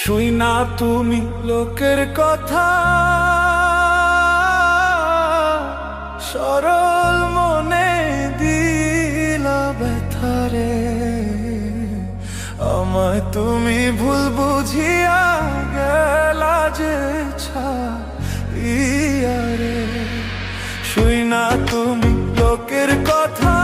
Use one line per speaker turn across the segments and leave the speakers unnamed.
শুই না তুমি লোকের কথা, সরল মনে দিলা ব্যথারে। আমায় তুমি ভুল বুঝিয়া গেলা যে ছাইয়ারে। শুই না তুমি লোকের কথা,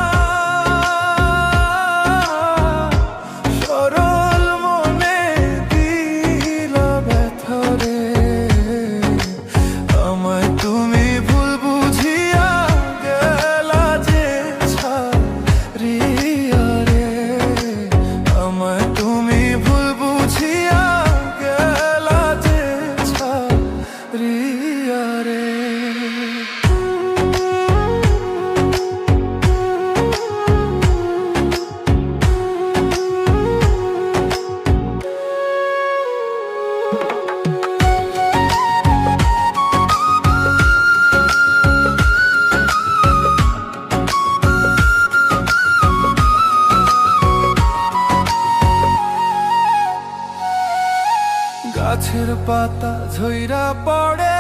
গাছের পাতা ঝইরা পড়ে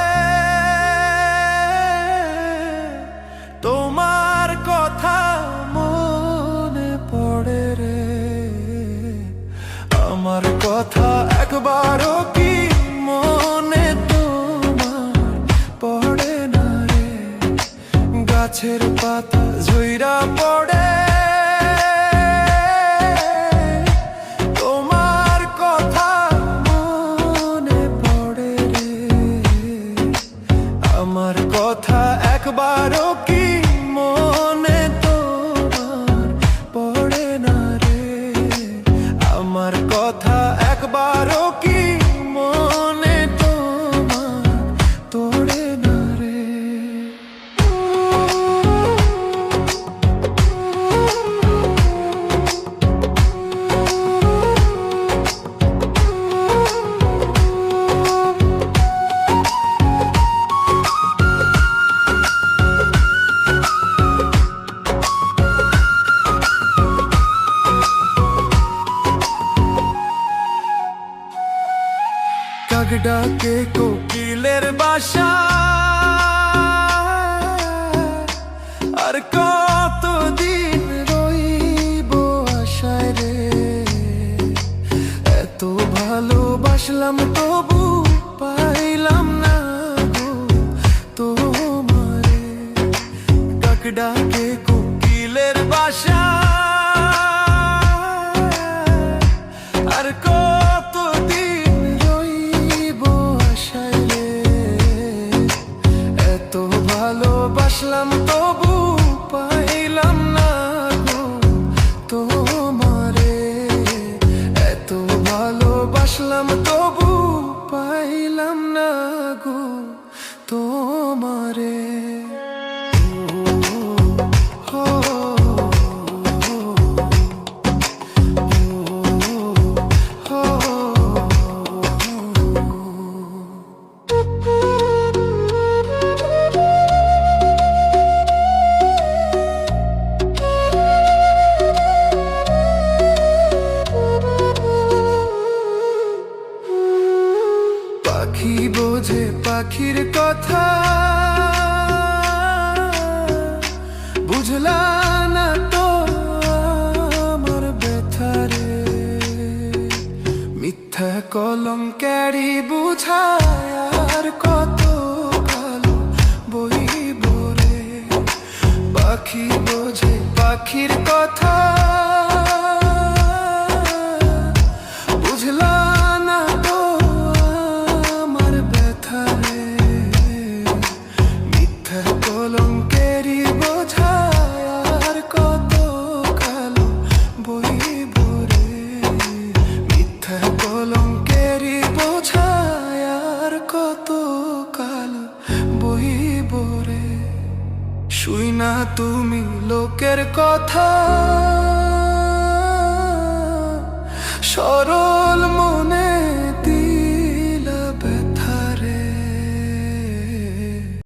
তোমার কথা মনে পড়ে রে। আমার কথা একবারও কি মনে তোমার পড়ে না রে। গাছের পাতা ঝইরা পড়ে আমার কথা একবারও কি মনে তোমার পড়ে না রে। আমার কথা একবারও কি মনে তোমার পড়ে না রে। কাক ডাকে কোকিলের বাসা, আর কতদিন রইব আশায় রে। এত ভালোবাসলাম তবু পাইলাম না গো তোমারে। কাক ডাকে কোকিলের বাসা, আর কতদিন রইব আশায় রে। এত ভালোবাসলাম তবু পাইলাম না গো তোমারে। এত ভালোবাসলাম তবু পাইলাম না গো তোমারে। পাখি বোঝে পাখির কথা, বুঝলা না তো আমার ব্যথারে। মিথ্যা কলঙ্কেরই বুঝায় আর কত কালো বইব রে। পাখি বোঝে পাখির কথা, বুঝলা না তো আমার ব্যথারে। মিথ্যা কলঙ্কেরই বোঝায় আর কত কালো বইব রে। মিথ্যা কলঙ্কেরই বোঝায় আর কত কালো বইব রে। শুই না তুমি লোকের কথা, সরল মনে